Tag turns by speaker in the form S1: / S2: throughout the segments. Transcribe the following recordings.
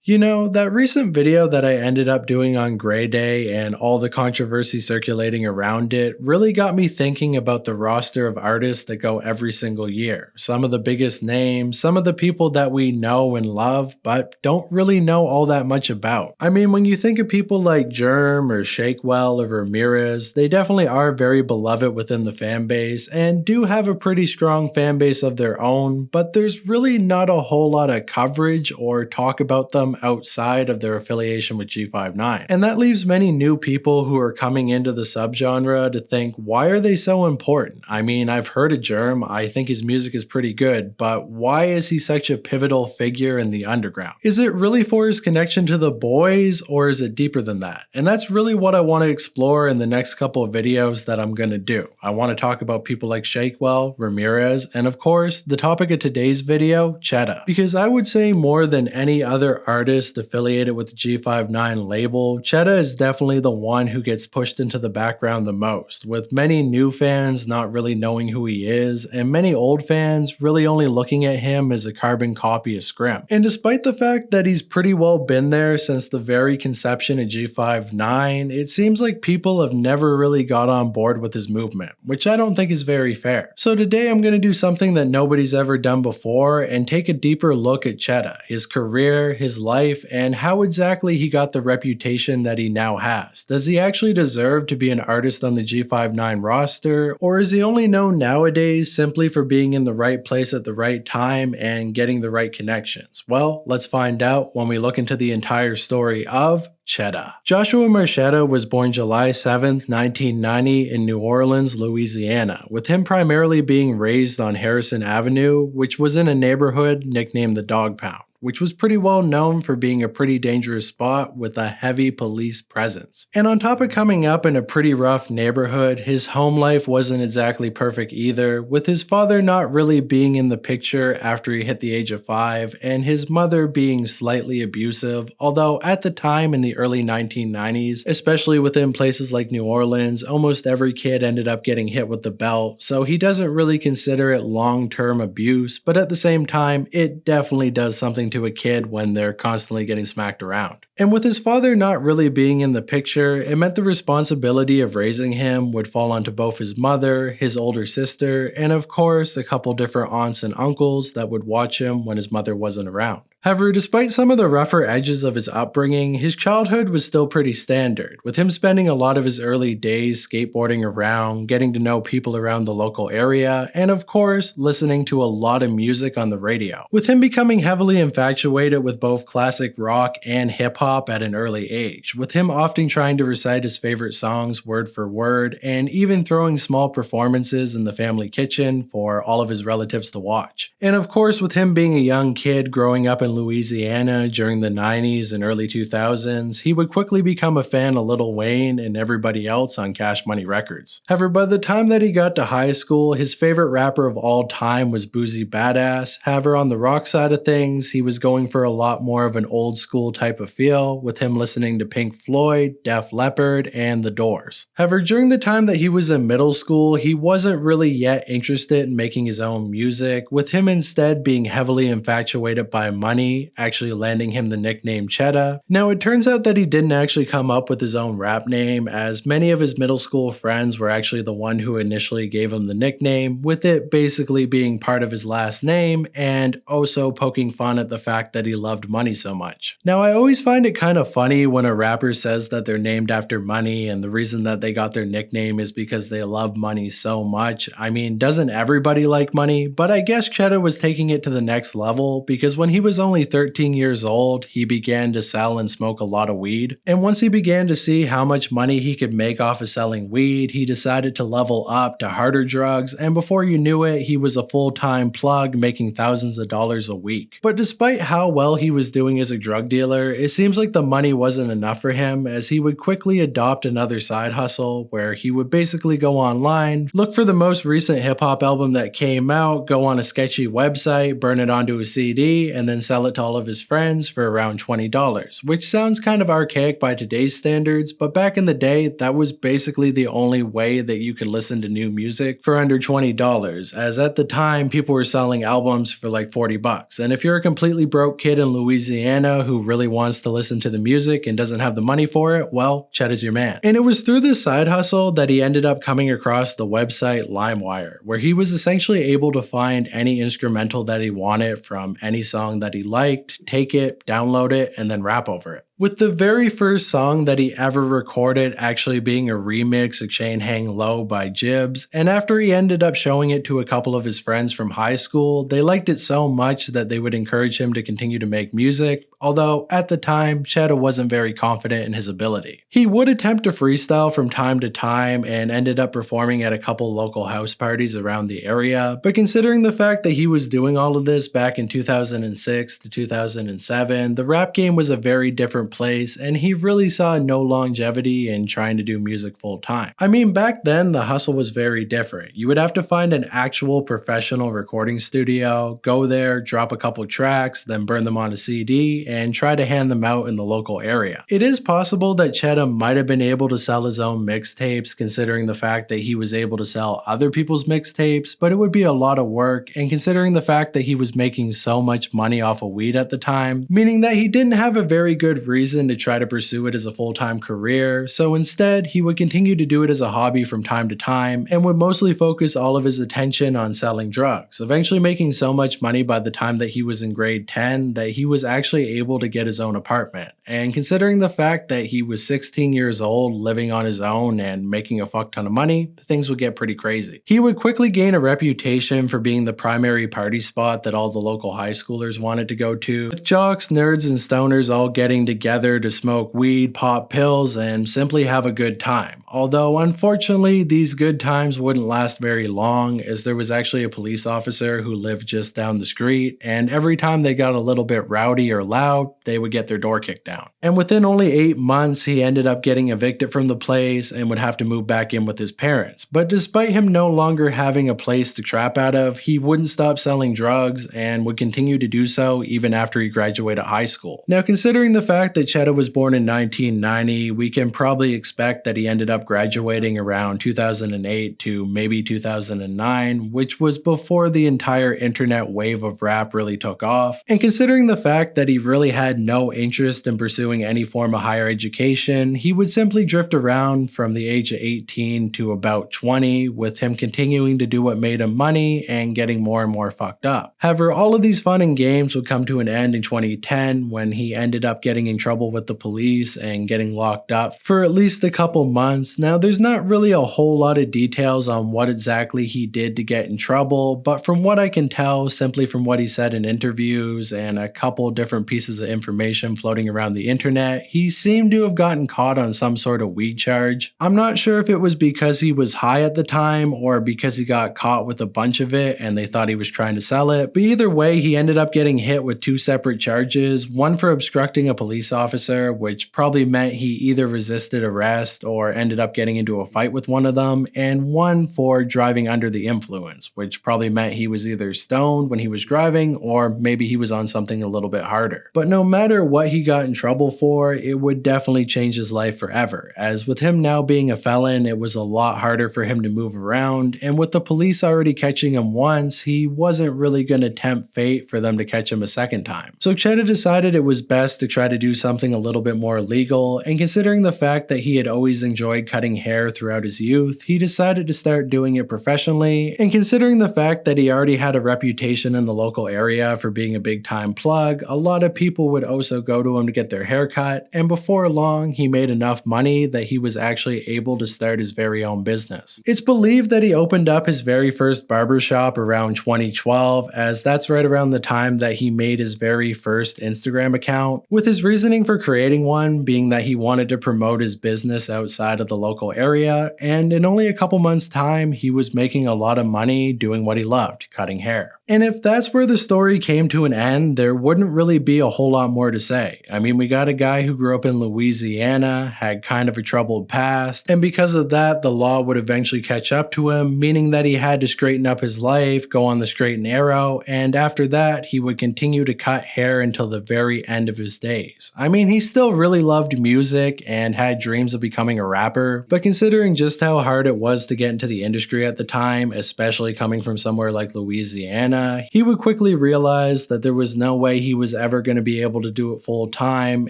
S1: You know, that recent video that I ended up doing on Gray Day and all the controversy circulating around it really got me thinking about the roster of artists that go every single year. Some of the biggest names, some of the people that we know and love, but don't really know all that much about. I mean, when you think of people like Germ or Shakewell or Ramirez, they definitely are very beloved within the fan base and do have a pretty strong fan base of their own, but there's really not a whole lot of coverage or talk about them outside of their affiliation with G59. And that leaves many new people who are coming into the subgenre to think, why are they so important? I mean, I've heard of Germ, I think his music is pretty good, but why is he such a pivotal figure in the underground? Is it really for his connection to the boys, or is it deeper than that? And that's really what I want to explore in the next couple of videos that I'm going to do. I want to talk about people like Shakewell, Ramirez, and of course, the topic of today's video, Cheddar. Because I would say more than any other artist affiliated with the G59 label, Cheddar is definitely the one who gets pushed into the background the most, with many new fans not really knowing who he is, and many old fans really only looking at him as a carbon copy of Scrim. And despite the fact that he's pretty well been there since the very conception of G59, it seems like people have never really got on board with his movement, which I don't think is very fair. So today I'm going to do something that nobody's ever done before and take a deeper look at Cheddar, his career, his life, and how exactly he got the reputation that he now has. Does he actually deserve to be an artist on the G59 roster, or is he only known nowadays simply for being in the right place at the right time and getting the right connections? Well, let's find out when we look into the entire story of Cheddar. Joshua Marchetta was born July 7, 1990 in New Orleans, Louisiana, with him primarily being raised on Harrison Avenue, which was in a neighborhood nicknamed the Dog Pound, which was pretty well known for being a pretty dangerous spot with a heavy police presence. And on top of coming up in a pretty rough neighborhood, his home life wasn't exactly perfect either, with his father not really being in the picture after he hit the age of 5, and his mother being slightly abusive, although at the time in the early 1990s, especially within places like New Orleans, almost every kid ended up getting hit with the belt, so he doesn't really consider it long-term abuse, but at the same time, it definitely does something to a kid when they're constantly getting smacked around. And with his father not really being in the picture, it meant the responsibility of raising him would fall onto both his mother, his older sister, and of course a couple different aunts and uncles that would watch him when his mother wasn't around. However, despite some of the rougher edges of his upbringing, his childhood was still pretty standard, with him spending a lot of his early days skateboarding around, getting to know people around the local area, and of course, listening to a lot of music on the radio. With him becoming heavily infatuated with both classic rock and hip-hop at an early age, with him often trying to recite his favorite songs word for word, and even throwing small performances in the family kitchen for all of his relatives to watch. And of course, with him being a young kid growing up in Louisiana during the 90s and early 2000s, he would quickly become a fan of Lil Wayne and everybody else on Cash Money Records. However, by the time that he got to high school, his favorite rapper of all time was Boozy Badass. However, on the rock side of things, he was going for a lot more of an old school type of feel, with him listening to Pink Floyd, Def Leppard, and The Doors. However, during the time that he was in middle school, he wasn't really yet interested in making his own music, with him instead being heavily infatuated by money, actually landing him the nickname Cheddar. Now, it turns out that he didn't actually come up with his own rap name, as many of his middle school friends were actually the one who initially gave him the nickname, with it basically being part of his last name and also poking fun at the fact that he loved money so much. Now, I always find it kind of funny when a rapper says that they're named after money and the reason that they got their nickname is because they love money so much. I mean, doesn't everybody like money? But I guess Cheddar was taking it to the next level, because when he was only 13 years old, he began to sell and smoke a lot of weed. And once he began to see how much money he could make off of selling weed, he decided to level up to harder drugs, and before you knew it, he was a full-time plug making thousands of dollars a week. But despite how well he was doing as a drug dealer, it seems like the money wasn't enough for him, as he would quickly adopt another side hustle where he would basically go online, look for the most recent hip-hop album that came out, go on a sketchy website, burn it onto a CD, and then sell sell it to all of his friends for around $20, which sounds kind of archaic by today's standards, but back in the day, that was basically the only way that you could listen to new music for under $20, as at the time, people were selling albums for like 40 bucks. And if you're a completely broke kid in Louisiana who really wants to listen to the music and doesn't have the money for it, well, Chet is your man. And it was through this side hustle that he ended up coming across the website LimeWire, where he was essentially able to find any instrumental that he wanted from any song that he liked, take it, download it, and then rap over it. With the very first song that he ever recorded actually being a remix of Chain Hang Low by Jibbs, and after he ended up showing it to a couple of his friends from high school, they liked it so much that they would encourage him to continue to make music, although at the time, Cheddar wasn't very confident in his ability. He would attempt to freestyle from time to time and ended up performing at a couple local house parties around the area, but considering the fact that he was doing all of this back in 2006 to 2007, the rap game was a very different place, and he really saw no longevity in trying to do music full time. I mean, back then the hustle was very different. You would have to find an actual professional recording studio, go there, drop a couple tracks, then burn them on a CD, and try to hand them out in the local area. It is possible that Chetta might have been able to sell his own mixtapes, considering the fact that he was able to sell other people's mixtapes, but it would be a lot of work, and considering the fact that he was making so much money off of weed at the time, meaning that he didn't have a very good reason to try to pursue it as a full-time career, so instead he would continue to do it as a hobby from time to time and would mostly focus all of his attention on selling drugs, eventually making so much money by the time that he was in grade 10 that he was actually able to get his own apartment. And considering the fact that he was 16 years old, living on his own and making a fuck ton of money, things would get pretty crazy. He would quickly gain a reputation for being the primary party spot that all the local high schoolers wanted to go to, with jocks, nerds, and stoners all getting together to smoke weed, pop pills, and simply have a good time. Although unfortunately, these good times wouldn't last very long, as there was actually a police officer who lived just down the street, and every time they got a little bit rowdy or loud, they would get their door kicked down. And within only 8 months, he ended up getting evicted from the place and would have to move back in with his parents. But despite him no longer having a place to trap out of, he wouldn't stop selling drugs and would continue to do so even after he graduated high school. Now, considering the fact that Chetta was born in 1990, we can probably expect that he ended up graduating around 2008 to maybe 2009, which was before the entire internet wave of rap really took off. And considering the fact that he really had no interest in pursuing any form of higher education, he would simply drift around from the age of 18 to about 20, with him continuing to do what made him money and getting more and more fucked up. However, all of these fun and games would come to an end in 2010 when he ended up getting in trouble with the police and getting locked up for at least a couple months. Now, there's not really a whole lot of details on what exactly he did to get in trouble, but from what I can tell, simply from what he said in interviews and a couple different pieces of information floating around the internet, he seemed to have gotten caught on some sort of weed charge. I'm not sure if it was because he was high at the time or because he got caught with a bunch of it and they thought he was trying to sell it, but either way, he ended up getting hit with 2 separate charges, one for obstructing a police officer, which probably meant he either resisted arrest or ended up getting into a fight with one of them, and one for driving under the influence, which probably meant he was either stoned when he was driving or maybe he was on something a little bit harder. But no matter what he got in trouble for, it would definitely change his life forever, as with him now being a felon, it was a lot harder for him to move around, and with the police already catching him once, he wasn't really going to tempt fate for them to catch him a second time. So Chetta decided it was best to try to do something a little bit more legal, and considering the fact that he had always enjoyed cutting hair throughout his youth, he decided to start doing it professionally, and considering the fact that he already had a reputation in the local area for being a big time plug, a lot of people would also go to him to get their hair cut, and before long, he made enough money that he was actually able to start his very own business. It's believed that he opened up his very first barbershop around 2012, as that's right around the time that he made his very first Instagram account, with his reasoning for creating one being that he wanted to promote his business outside of the the local area, and in only a couple months' time, he was making a lot of money doing what he loved, cutting hair. And if that's where the story came to an end, there wouldn't really be a whole lot more to say. I mean, we got a guy who grew up in Louisiana, had kind of a troubled past, and because of that, the law would eventually catch up to him, meaning that he had to straighten up his life, go on the straight and narrow, and after that, he would continue to cut hair until the very end of his days. I mean, he still really loved music and had dreams of becoming a rapper, but considering just how hard it was to get into the industry at the time, especially coming from somewhere like Louisiana, he would quickly realize that there was no way he was ever going to be able to do it full time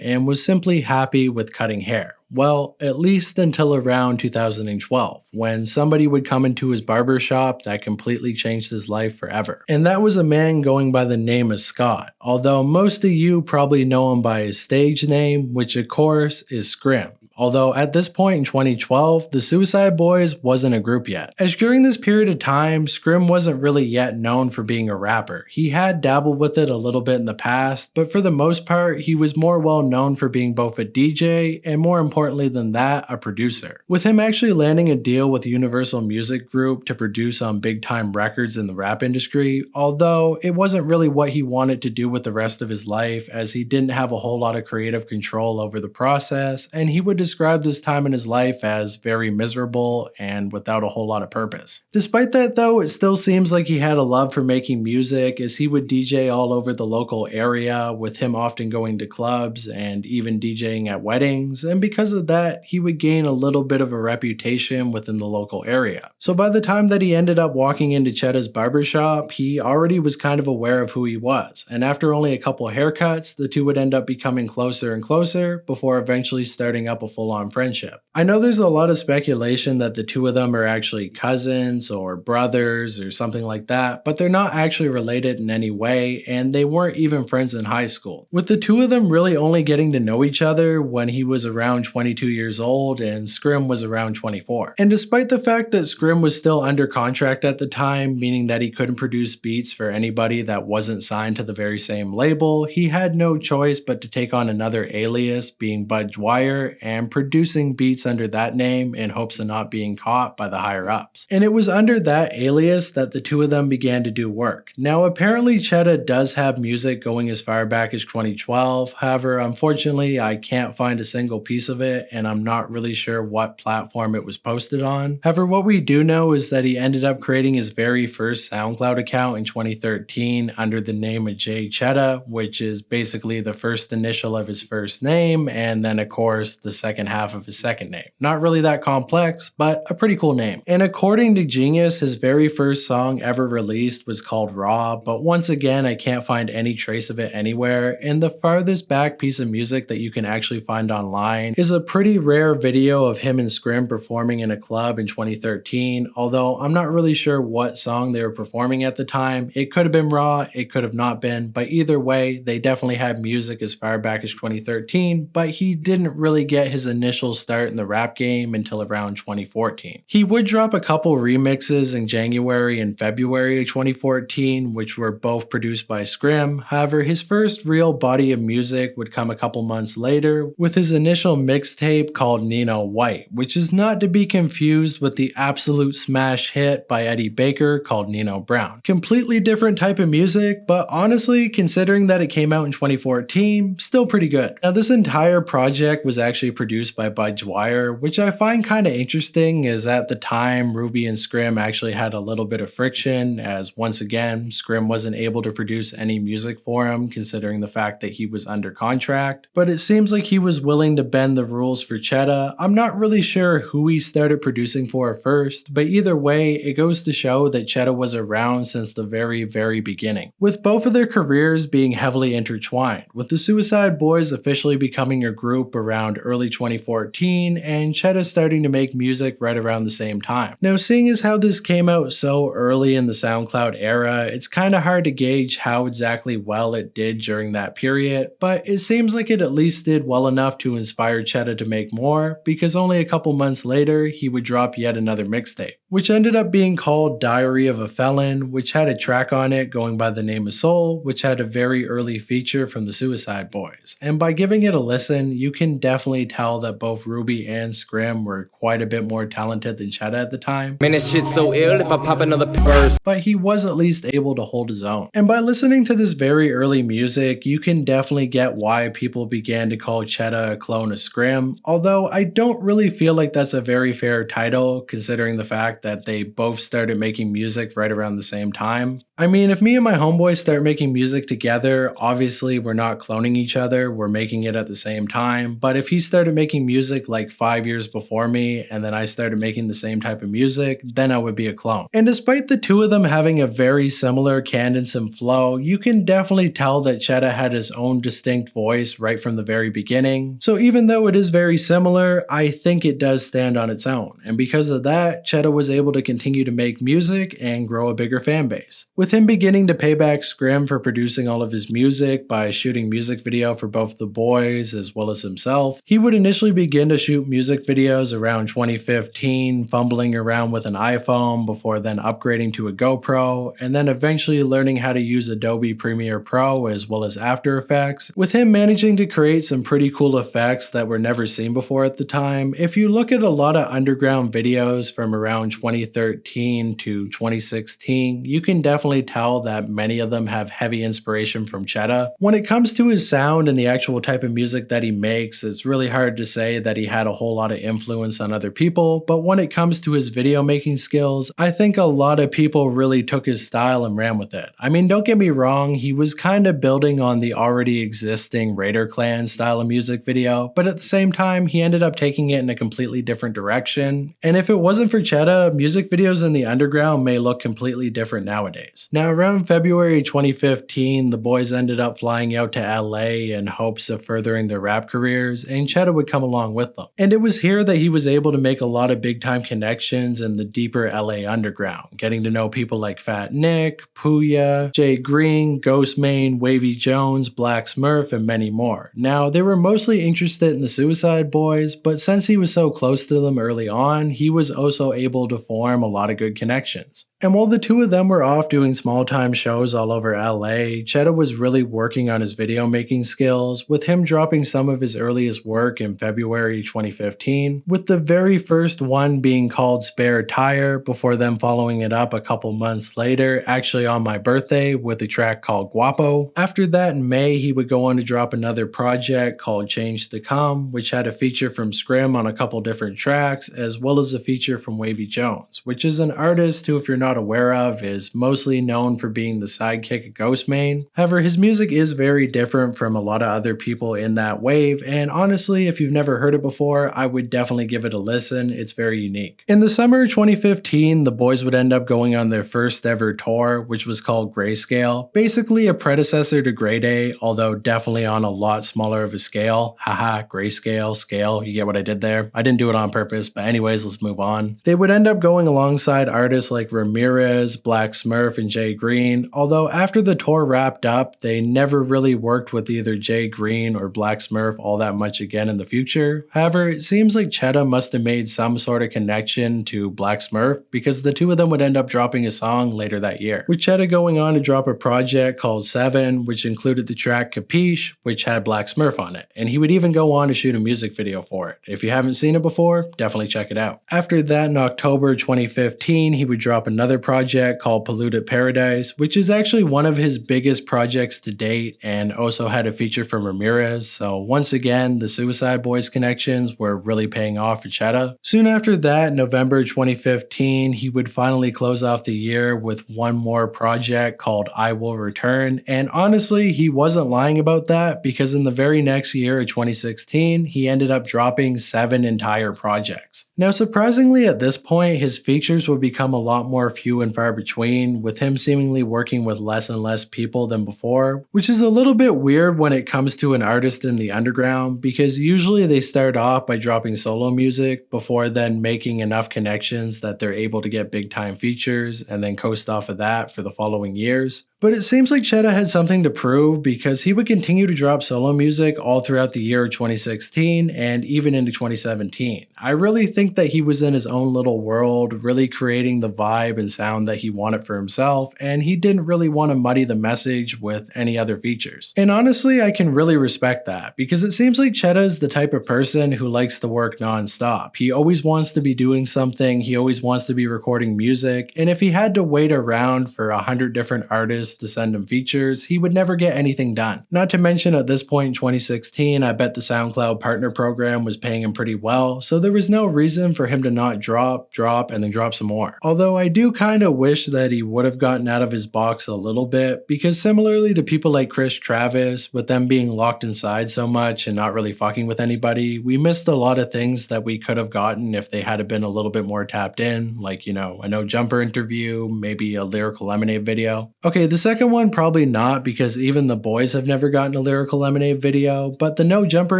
S1: and was simply happy with cutting hair. Well, at least until around 2012, when somebody would come into his barber shop that completely changed his life forever. And that was a man going by the name of Scott, although most of you probably know him by his stage name, which of course is Scrim. Although at this point in 2012, the Suicide Boys wasn't a group yet. As during this period of time, Scrim wasn't really yet known for being a rapper. He had dabbled with it a little bit in the past, but for the most part, he was more well known for being both a DJ and more importantly than that, a producer. With him actually landing a deal with Universal Music Group to produce on big time records in the rap industry, although it wasn't really what he wanted to do with the rest of his life as he didn't have a whole lot of creative control over the process, and he would describe this time in his life as very miserable and without a whole lot of purpose. Despite that though, it still seems like he had a love for making music as he would DJ all over the local area, with him often going to clubs and even DJing at weddings, and because of that, he would gain a little bit of a reputation within the local area. So by the time that he ended up walking into Chetta's barbershop, he already was kind of aware of who he was, and after only a couple haircuts, the two would end up becoming closer and closer before eventually starting up a full-on friendship. I know there's a lot of speculation that the two of them are actually cousins or brothers or something like that, but they're not actually related in any way, and they weren't even friends in high school. With the two of them really only getting to know each other when he was around 22 years old and Scrim was around 24. And despite the fact that Scrim was still under contract at the time, meaning that he couldn't produce beats for anybody that wasn't signed to the very same label, he had no choice but to take on another alias, being Bud Dwyer, and producing beats under that name in hopes of not being caught by the higher ups. And it was under that alias that the two of them began to do work. Now apparently Chetta does have music going as far back as 2012, however unfortunately I can't find a single piece of it and I'm not really sure what platform it was posted on. However, what we do know is that he ended up creating his very first SoundCloud account in 2013 under the name of Jay Chetta, which is basically the first initial of his first name and then of course the second half of his second name. Not really that complex, but a pretty cool name. And according to Genius, his very first song ever released was called Raw, but once again I can't find any trace of it anywhere, and the farthest back piece of music that you can actually find online is a pretty rare video of him and Scrim performing in a club in 2013, although I'm not really sure what song they were performing at the time. It could have been Raw, it could have not been, but either way, they definitely had music as far back as 2013, but he didn't really get his initial start in the rap game until around 2014. He would drop a couple remixes in January and February of 2014, which were both produced by Scrim. However, his first real body of music would come a couple months later with his initial mixtape called Nino White, which is not to be confused with the absolute smash hit by Eddie Baker called Nino Brown. Completely different type of music, but honestly, considering that it came out in 2014, still pretty good. Now, this entire project was actually produced by Bud Dwyer, which I find kind of interesting, as at the time, Ruby and Scrim actually had a little bit of friction, as once again, Scrim wasn't able to produce any music for him, considering the fact that he was under contract, but it seems like he was willing to bend the rules for Chetta. I'm not really sure who he started producing for first, but either way, it goes to show that Chetta was around since the very beginning, with both of their careers being heavily intertwined, with the Suicide Boys officially becoming a group around early 2014 and Chetta starting to make music right around the same time. Now, seeing as how this came out so early in the SoundCloud era, it's kind of hard to gauge how exactly well it did during that period, but it seems like it at least did well enough to inspire Chetta to make more, because only a couple months later he would drop yet another mixtape, which ended up being called Diary of a Felon, which had a track on it going by the name of Soul, which had a very early feature from the Suicide Boys. And by giving it a listen, you can definitely tell tell that both Ruby and Scrim were quite a bit more talented than Cheddar at the time.
S2: Man, this shit's so ill if I pop another verse.
S1: But he was at least able to hold his own. And by listening to this very early music, you can definitely get why people began to call Cheddar a clone of Scrim, although I don't really feel like that's a very fair title considering the fact that they both started making music right around the same time. I mean, if me and my homeboy start making music together, obviously we're not cloning each other, we're making it at the same time, but if he started making music like 5 years before me and then I started making the same type of music, then I would be a clone. And despite the two of them having a very similar cadence and flow, you can definitely tell that Cheddar had his own distinct voice right from the very beginning. So even though it is very similar, I think it does stand on its own. And because of that, Cheddar was able to continue to make music and grow a bigger fan base. With him beginning to pay back Scrim for producing all of his music by shooting music video for both the boys as well as himself, he would initially begin to shoot music videos around 2015, fumbling around with an iPhone before then upgrading to a GoPro, and then eventually learning how to use Adobe Premiere Pro as well as After Effects, with him managing to create some pretty cool effects that were never seen before at the time. If you look at a lot of underground videos from around 2013 to 2016, you can definitely tell that many of them have heavy inspiration from Cheddar. When it comes to his sound and the actual type of music that he makes, it's really hard to say that he had a whole lot of influence on other people, but when it comes to his video making skills, I think a lot of people really took his style and ran with it. I mean, don't get me wrong, he was kind of building on the already existing Raider Clan style of music video, but at the same time, he ended up taking it in a completely different direction. And if it wasn't for Cheddar, music videos in the underground may look completely different nowadays. Now, around February 2015, the boys ended up flying out to LA in hopes of furthering their rap careers, and Cheddar would come along with them. And it was here that he was able to make a lot of big time connections in the deeper LA underground, getting to know people like Fat Nick, Puya, Jay Green, Ghostmane, Wavy Jones, Black Smurf, and many more. Now, they were mostly interested in the Suicide Boys, but since he was so close to them early on, he was also able to form a lot of good connections. And while the two of them were off doing small time shows all over LA, Cheddar was really working on his video making skills, with him dropping some of his earliest work in February 2015, with the very first one being called Spare Tire, before then following it up a couple months later, actually on my birthday, with a track called Guapo. After that, in May, he would go on to drop another project called Change to Come, which had a feature from Scrim on a couple different tracks, as well as a feature from Wavy Jones, which is an artist who, if you're not aware of, is mostly known for being the sidekick of Ghostmane. However, his music is very different from a lot of other people in that wave, and honestly, if you've never heard it before, I would definitely give it a listen. It's very unique. In the summer of 2015, the boys would end up going on their first ever tour, which was called Grayscale, basically a predecessor to Grey Day, although definitely on a lot smaller of a scale. Haha, grayscale, scale, you get what I did there? I didn't do it on purpose, but anyways, let's move on. They would end up going alongside artists like Ramirez, Black Smurf, and Jay Green, although after the tour wrapped up, they never really worked with either Jay Green or Black Smurf all that much again in the future. However, it seems like Cheddar must have made some sort of connection to Black Smurf, because the two of them would end up dropping a song later that year, with Cheddar going on to drop a project called Seven, which included the track Capiche, which had Black Smurf on it, and he would even go on to shoot a music video for it. If you haven't seen it before, definitely check it out. After that, in October 2015, he would drop another project called Polluted Paradise, which is actually one of his biggest projects to date, and also had a feature from Ramirez. So once again, the Suicide Boys connections were really paying off for Cheddar. Soon after that, November 2015, he would finally close off the year with one more project called I Will Return, and honestly, he wasn't lying about that, because in the very next year of 2016, he ended up dropping 7 entire projects. Now, surprisingly, at this point, his features would become a lot more few and far between, with him seemingly working with less and less people than before, which is a little bit weird when it comes to an artist in the underground, because usually they start off by dropping solo music before then making enough connections that they're able to get big time features and then coast off of that for the following years. But it seems like Chetta had something to prove because he would continue to drop solo music all throughout the year of 2016 and even into 2017. I really think that he was in his own little world, really creating the vibe and sound that he wanted for himself, and he didn't really want to muddy the message with any other features. And honestly, I can really respect that because it seems like Chetta is the type of person who likes to work nonstop. He always wants to be doing something, he always wants to be recording music, and if he had to wait around for 100 different artists to send him features, he would never get anything done. Not to mention at this point in 2016, I bet the SoundCloud partner program was paying him pretty well, so there was no reason for him to not drop, and then drop some more. Although I do kind of wish that he would have gotten out of his box a little bit, because similarly to people like Chris Travis, with them being locked inside so much and not really fucking with anybody, we missed a lot of things that we could have gotten if they had been a little bit more tapped in, like, a No Jumper interview, maybe a Lyrical Lemonade video. Okay, the second one, probably not, because even the boys have never gotten a Lyrical Lemonade video, but the No Jumper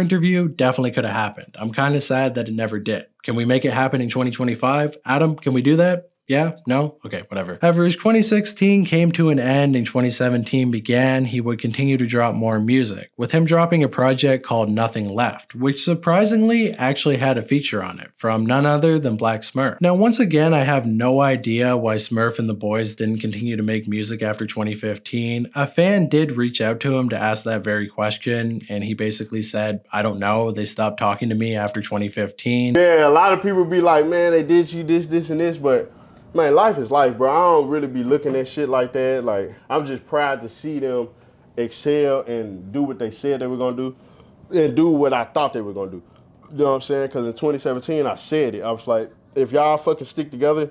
S1: interview definitely could have happened. I'm kind of sad that it never did. Can we make it happen in 2025? Adam, can we do that? Yeah? No? Okay, whatever. However, as 2016 came to an end and 2017 began, he would continue to drop more music, with him dropping a project called Nothing Left, which surprisingly actually had a feature on it from none other than Black Smurf. Now, once again, I have no idea why Smurf and the boys didn't continue to make music after 2015. A fan did reach out to him to ask that very question, and he basically said, I don't know, they stopped talking to me after 2015.
S3: Yeah, a lot of people be like, man, they did you this, and this, but man, life is life, bro. I don't really be looking at shit like that. Like, I'm just proud to see them excel and do what they said they were gonna do and do what I thought they were gonna do. You know what I'm saying? Because in 2017, I said it. I was like, if y'all fucking stick together,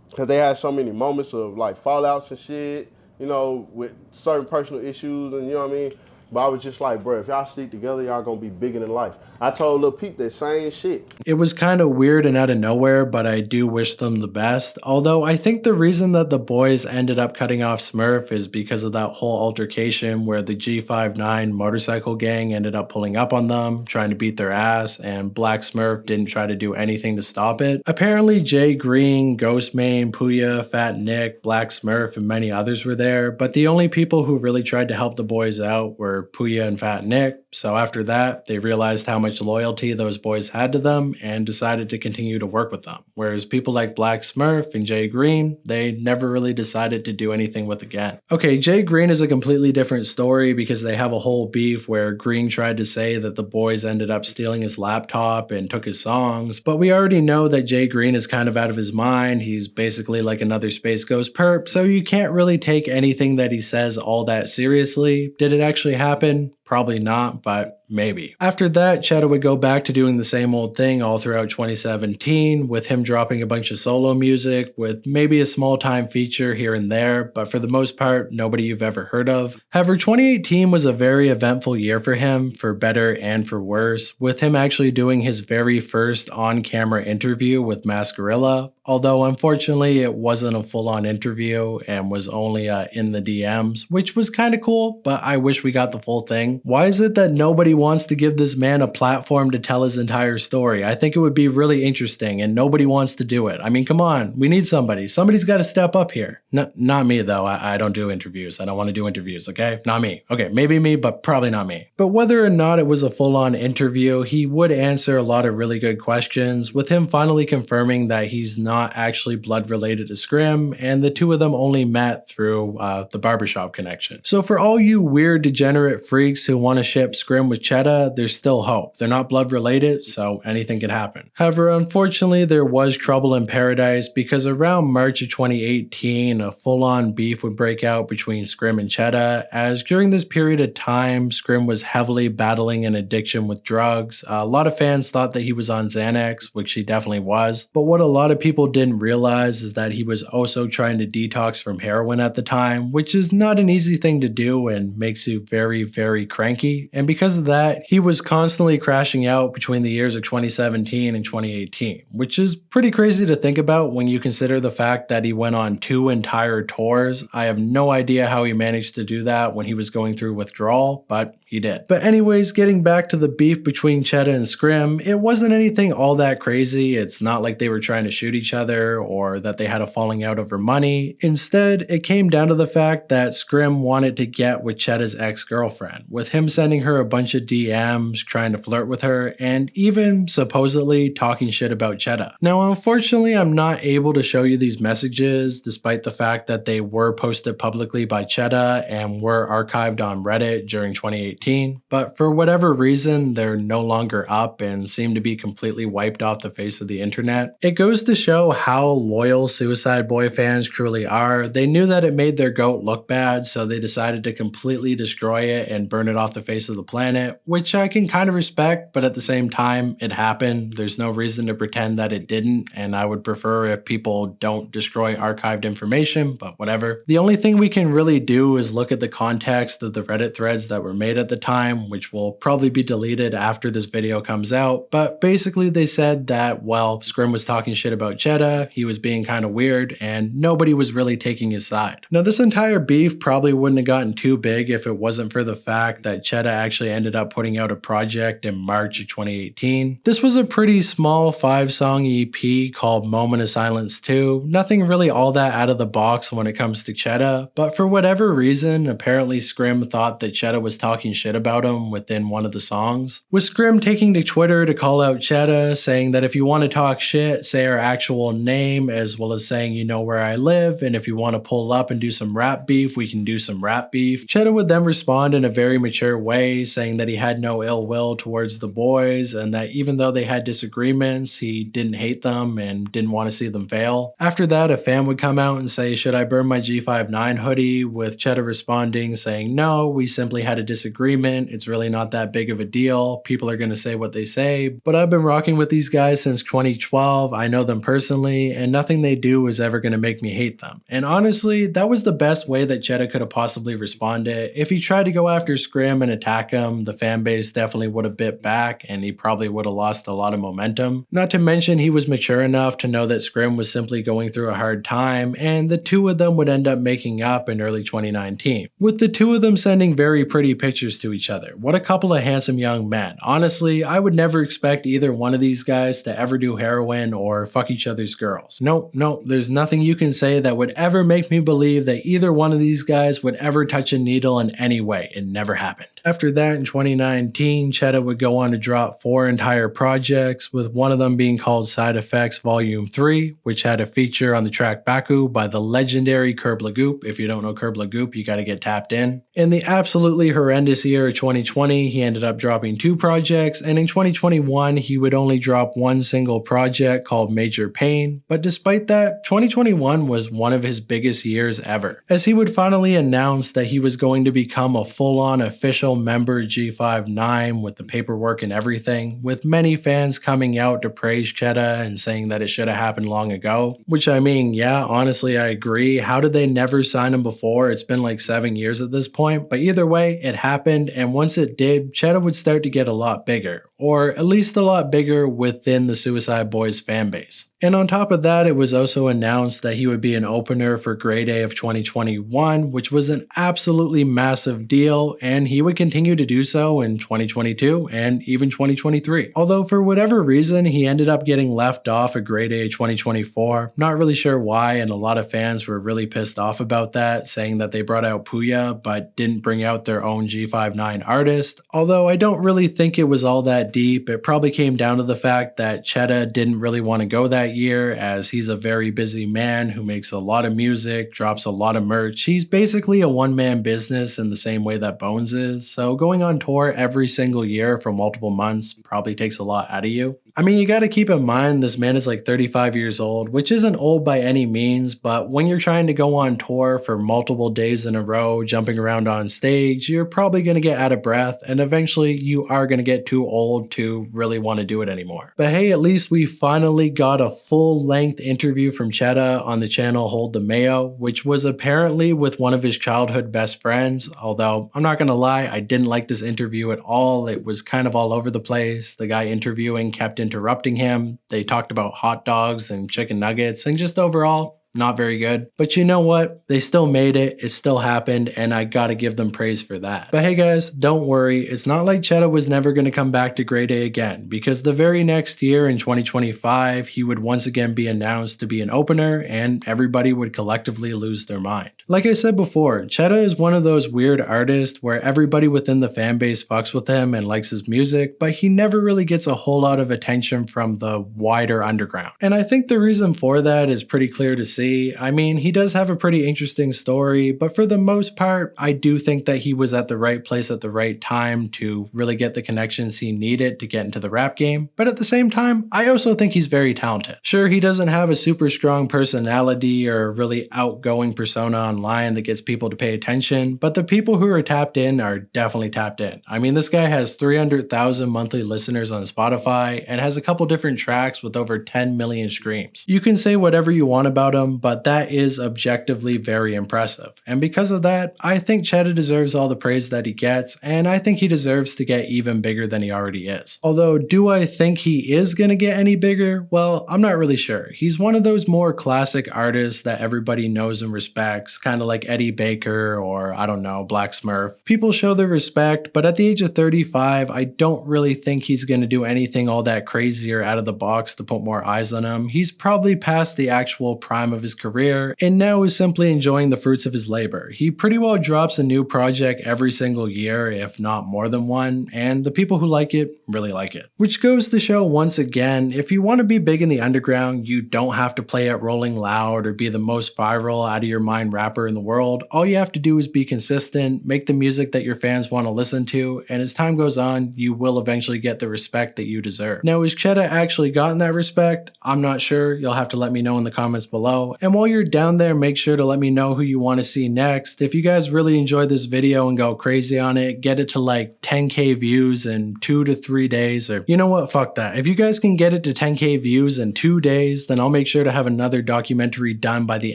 S3: because they had so many moments of like fallouts and shit, with certain personal issues, and you know what I mean? But I was just like, bro, if y'all stick together, y'all gonna be bigger than life. I told Lil Peep that same shit.
S1: It was kind of weird and out of nowhere, but I do wish them the best. Although I think the reason that the boys ended up cutting off Smurf is because of that whole altercation where the G59 motorcycle gang ended up pulling up on them, trying to beat their ass, and Black Smurf didn't try to do anything to stop it. Apparently Jay Green, Ghostmane, Puya, Fat Nick, Black Smurf, and many others were there, but the only people who really tried to help the boys out were Puya and Fat Nick. So after that, they realized how much loyalty those boys had to them and decided to continue to work with them. Whereas people like Black Smurf and Jay Green, they never really decided to do anything with again. Okay, Jay Green is a completely different story because they have a whole beef where Green tried to say that the boys ended up stealing his laptop and took his songs, but we already know that Jay Green is kind of out of his mind. He's basically like another Space Ghost perp, so you can't really take anything that he says all that seriously. Did it actually happen? Probably not, but maybe. After that, Chetta would go back to doing the same old thing all throughout 2017, with him dropping a bunch of solo music, with maybe a small time feature here and there, but for the most part, nobody you've ever heard of. However, 2018 was a very eventful year for him, for better and for worse, with him actually doing his very first on-camera interview with Mascarilla, although unfortunately it wasn't a full-on interview and was only in the DMs, which was kind of cool, but I wish we got the full thing. Why is it that nobody wants to give this man a platform to tell his entire story? I think it would be really interesting and nobody wants to do it. I mean, come on, we need somebody. Somebody's got to step up here. Not me though, I don't do interviews. I don't want to do interviews, okay? Not me. Okay, maybe me, but probably not me. But whether or not it was a full-on interview, he would answer a lot of really good questions, with him finally confirming that he's not actually blood related to Scrim, and the two of them only met through the barbershop connection. So for all you weird degenerate freaks who want to ship Scrim with Chetta, there's still hope. They're not blood related, so anything can happen. However, unfortunately, there was trouble in paradise because around March of 2018, a full-on beef would break out between Scrim and Chetta, as during this period of time, Scrim was heavily battling an addiction with drugs. A lot of fans thought that he was on Xanax, which he definitely was, but what a lot of people didn't realize is that he was also trying to detox from heroin at the time, which is not an easy thing to do and makes you very, very cranky, and because of that, he was constantly crashing out between the years of 2017 and 2018, which is pretty crazy to think about when you consider the fact that he went on 2 entire tours. I have no idea how he managed to do that when he was going through withdrawal, but he did. But anyways, getting back to the beef between Cheddar and Scrim, it wasn't anything all that crazy. It's not like they were trying to shoot each other or that they had a falling out over money. Instead, it came down to the fact that Scrim wanted to get with Chedda's ex-girlfriend, with him sending her a bunch of DMs, trying to flirt with her, and even supposedly talking shit about Cheddar. Now, unfortunately, I'm not able to show you these messages, despite the fact that they were posted publicly by Cheddar and were archived on Reddit during 2018, but for whatever reason, they're no longer up and seem to be completely wiped off the face of the internet. It goes to show how loyal Suicide Boy fans truly are. They knew that it made their GOAT look bad, so they decided to completely destroy it and burn it off the face of the planet, which I can kind of respect, but at the same time, it happened. There's no reason to pretend that it didn't, and I would prefer if people don't destroy archived information, but whatever. The only thing we can really do is look at the context of the Reddit threads that were made at the time, which will probably be deleted after this video comes out, but basically they said that, well, Scrim was talking shit about Cheddar, he was being kind of weird, and nobody was really taking his side. Now, this entire beef probably wouldn't have gotten too big if it wasn't for the fact that Cheddar actually ended up putting out a project in March of 2018. This was a pretty small 5-song EP called Moment of Silence 2, nothing really all that out of the box when it comes to Cheddar, but for whatever reason, apparently Scrim thought that Cheddar was talking shit about him within one of the songs, with Scrim taking to Twitter to call out Cheddar, saying that if you want to talk shit, say our actual name, as well as saying you know where I live, and if you want to pull up and do some rap beef, we can do some rap beef. Cheddar would then respond in a very mature way, saying that he had no ill will towards the boys, and that even though they had disagreements, he didn't hate them and didn't want to see them fail. After that, a fan would come out and say, should I burn my G59 hoodie, with Cheddar responding saying, no, we simply had a disagreement, it's really not that big of a deal, people are going to say what they say, but I've been rocking with these guys since 2012, I know them personally, and nothing they do is ever going to make me hate them. And honestly, that was the best way that Cheddar could have possibly responded. If he tried to go after Scrim and attack him, the fan base definitely would have bit back and he probably would have lost a lot of momentum. Not to mention he was mature enough to know that Scrim was simply going through a hard time, and the two of them would end up making up in early 2019, with the two of them sending very pretty pictures to each other. What a couple of handsome young men. Honestly, I would never expect either one of these guys to ever do heroin or fuck each other's girls. No, there's nothing you can say that would ever make me believe that either one of these guys would ever touch a needle in any way. It never happened. After that, in 2019, Cheddar would go on to drop 4 entire projects, with one of them being called Side Effects Volume 3, which had a feature on the track Baku by the legendary Curb Lagoop. If you don't know Curb Lagoop, you gotta get tapped in. In the absolutely horrendous year of 2020, he ended up dropping 2 projects, and in 2021, he would only drop 1 single project called Major Pain, but despite that, 2021 was one of his biggest years ever, as he would finally announce that he was going to become a full-on official member G59 with the paperwork and everything, with many fans coming out to praise Cheddar and saying that it should have happened long ago. Which, I mean, yeah, honestly, I agree. How did they never sign him before? It's been like 7 years at this point, but either way, it happened, and once it did, Cheddar would start to get a lot bigger, or at least a lot bigger within the Suicide Boys fanbase. And on top of that, it was also announced that he would be an opener for Grey Day of 2021, which was an absolutely massive deal, and he would continue to do so in 2022 and even 2023. Although for whatever reason, he ended up getting left off of Grey Day 2024. Not really sure why, and a lot of fans were really pissed off about that, saying that they brought out Puya but didn't bring out their own G59 artist. Although I don't really think it was all that deep. It probably came down to the fact that Cheddar didn't really want to go that year, as he's a very busy man who makes a lot of music, drops a lot of merch. He's basically a one-man business in the same way that Bones is, so going on tour every single year for multiple months probably takes a lot out of you. I mean, you got to keep in mind this man is like 35 years old, which isn't old by any means, but when you're trying to go on tour for multiple days in a row, jumping around on stage, you're probably going to get out of breath, and eventually you are going to get too old to really want to do it anymore. But hey, at least we finally got a full-length interview from Chetta on the channel Hold the Mayo, which was apparently with one of his childhood best friends, although I'm not going to lie, I didn't like this interview at all. It was kind of all over the place. The guy interviewing kept interrupting him. They talked about hot dogs and chicken nuggets and just overall, not very good. But you know what? They still made it. It still happened, and I gotta give them praise for that. But hey guys, don't worry. It's not like Chetta was never gonna come back to Grey Day again, because the very next year in 2025, he would once again be announced to be an opener, and everybody would collectively lose their mind. Like I said before, Chetta is one of those weird artists where everybody within the fan base fucks with him and likes his music, but he never really gets a whole lot of attention from the wider underground. And I think the reason for that is pretty clear to see. I mean, he does have a pretty interesting story, but for the most part, I do think that he was at the right place at the right time to really get the connections he needed to get into the rap game. But at the same time, I also think he's very talented. Sure, he doesn't have a super strong personality or a really outgoing persona online that gets people to pay attention, but the people who are tapped in are definitely tapped in. I mean, this guy has 300,000 monthly listeners on Spotify and has a couple different tracks with over 10 million streams. You can say whatever you want about him, but that is objectively very impressive. And because of that, I think Chetta deserves all the praise that he gets, and I think he deserves to get even bigger than he already is. Although, do I think he is gonna get any bigger? Well, I'm not really sure. He's one of those more classic artists that everybody knows and respects, kind of like Eddie Baker or, I don't know, Black Smurf. People show their respect, but at the age of 35, I don't really think he's gonna do anything all that crazy or out of the box to put more eyes on him. He's probably past the actual prime of his career and now is simply enjoying the fruits of his labor. He pretty well drops a new project every single year, if not more than one, and the people who like it really like it. Which goes to show once again, if you want to be big in the underground, you don't have to play at Rolling Loud or be the most viral out of your mind rapper in the world. All you have to do is be consistent, make the music that your fans want to listen to, and as time goes on, you will eventually get the respect that you deserve. Now, has Chetta actually gotten that respect? I'm not sure. You'll have to let me know in the comments below. And while you're down there, make sure to let me know who you want to see next. If you guys really enjoyed this video and go crazy on it, get it to like 10k views in 2 to 3 days, or you know what, fuck that. If you guys can get it to 10k views in 2 days, then I'll make sure to have another documentary done by the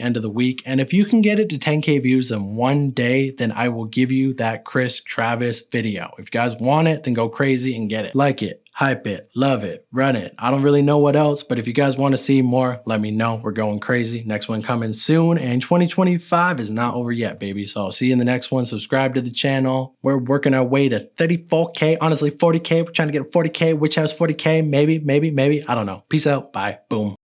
S1: end of the week. And if you can get it to 10k views in 1 day, then I will give you that Chris Travis video. If you guys want it, then go crazy and get it. Like it, hype it, love it, run it. I don't really know what else, but if you guys want to see more, let me know. We're going crazy. Next one coming soon, and 2025 is not over yet, baby. So I'll see you in the next one. Subscribe to the channel. We're working our way to 34k, honestly 40k. We're trying to get a 40k. Which has 40k? Maybe. I don't know. Peace out. Bye. Boom.